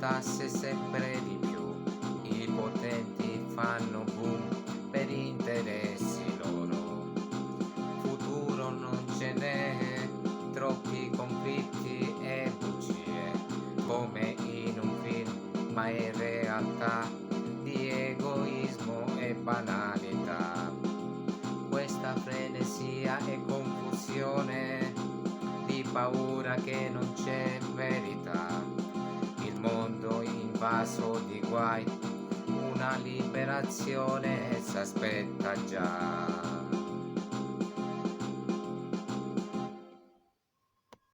tasse sempre di più, i potenti fanno boom per interessi loro. Futuro non ce n'è, troppi conflitti e bugie, come in un film, ma in realtà di egoismo e banalità. Questa frenesia e confusione, di paura che non c'è verità, il mondo invaso di guai, una liberazione s'aspetta già.